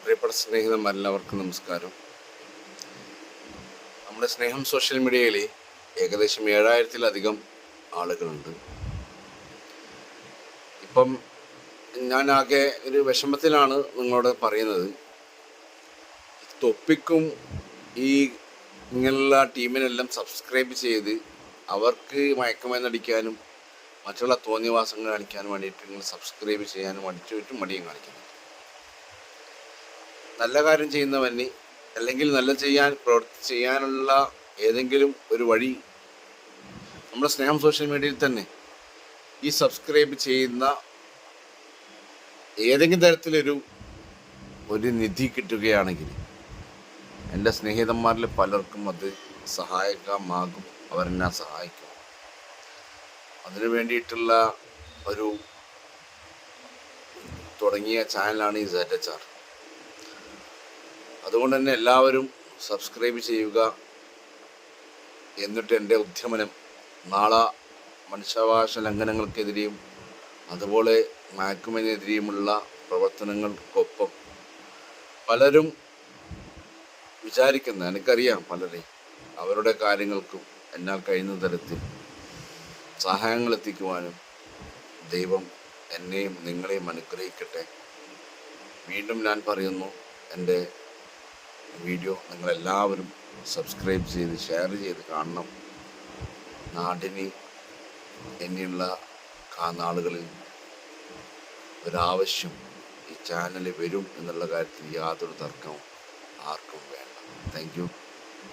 പ്രിയപ്പെട്ട സ്നേഹിതന്മാരെല്ലാവർക്കും നമസ്കാരം. നമ്മുടെ സ്നേഹം സോഷ്യൽ മീഡിയയിൽ ഏകദേശം 7000-ലധികം ആളുകളുണ്ട്. ഇപ്പം ഞാനാകെ ഒരു വിഷമത്തിലാണ് നിങ്ങളോട് പറയുന്നത്. തൊപ്പിക്കും ഈ ഇങ്ങനെയുള്ള ടീമിനെല്ലാം സബ്സ്ക്രൈബ് ചെയ്ത് അവർക്ക് മയക്കുമരുന്നടിക്കാനും മറ്റുള്ള തോന്നിവാസങ്ങൾ കാണിക്കാനും വേണ്ടിയിട്ട് നിങ്ങൾ സബ്സ്ക്രൈബ് ചെയ്യാനും അടിച്ചും മടിയും കാണിക്കുന്നു. നല്ല കാര്യം ചെയ്യുന്നവന് അല്ലെങ്കിൽ നല്ല ചെയ്യാനുള്ള ഏതെങ്കിലും ഒരു വഴി നമ്മുടെ സ്നേഹം സോഷ്യൽ മീഡിയയിൽ തന്നെ ഈ സബ്സ്ക്രൈബ് ചെയ്യുന്ന ഏതെങ്കിലും തരത്തിലൊരു നിധി കിട്ടുകയാണെങ്കിൽ എൻ്റെ സ്നേഹിതന്മാരിൽ പലർക്കും അത് സഹായകമാകും. അവരെന്നെ സഹായിക്കും. അതിനു വേണ്ടിയിട്ടുള്ള ഒരു തുടങ്ങിയ ചാനലാണ് ഈ ZHR. അതുകൊണ്ട് തന്നെ എല്ലാവരും സബ്സ്ക്രൈബ് ചെയ്യുക. എന്നിട്ട് എൻ്റെ ഉദ്യമനം നാളെ മനുഷ്യാവകാശ ലംഘനങ്ങൾക്കെതിരെയും അതുപോലെ മയക്കുമരുന്നിനെതിരെയുമുള്ള പ്രവർത്തനങ്ങൾക്കൊപ്പം പലരും വിചാരിക്കുന്ന, എനിക്കറിയാം പലരെയും, അവരുടെ കാര്യങ്ങൾക്കും എന്നാൽ കഴിയുന്ന തരത്തിൽ സഹായങ്ങൾ എത്തിക്കുവാനും ദൈവം എന്നെയും നിങ്ങളെയും അനുഗ്രഹിക്കട്ടെ. വീണ്ടും ഞാൻ പറയുന്നു, എൻ്റെ വീഡിയോ നിങ്ങളെല്ലാവരും സബ്സ്ക്രൈബ് ചെയ്ത് ഷെയർ ചെയ്ത് കാണണം. നാടിന് ഇനിയുള്ള നാളുകളിൽ ഒരാവശ്യം ഈ ചാനൽ വരും എന്നുള്ള കാര്യത്തിൽ യാതൊരു തർക്കവും ആർക്കും വേണ്ട.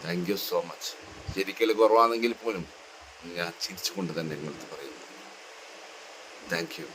Thank you so much. ശരിക്കൽ കുറവാണെങ്കിൽ പോലും ഞാൻ ചിരിച്ചുകൊണ്ട് തന്നെ നിങ്ങളത് പറയുന്നു. Thank U.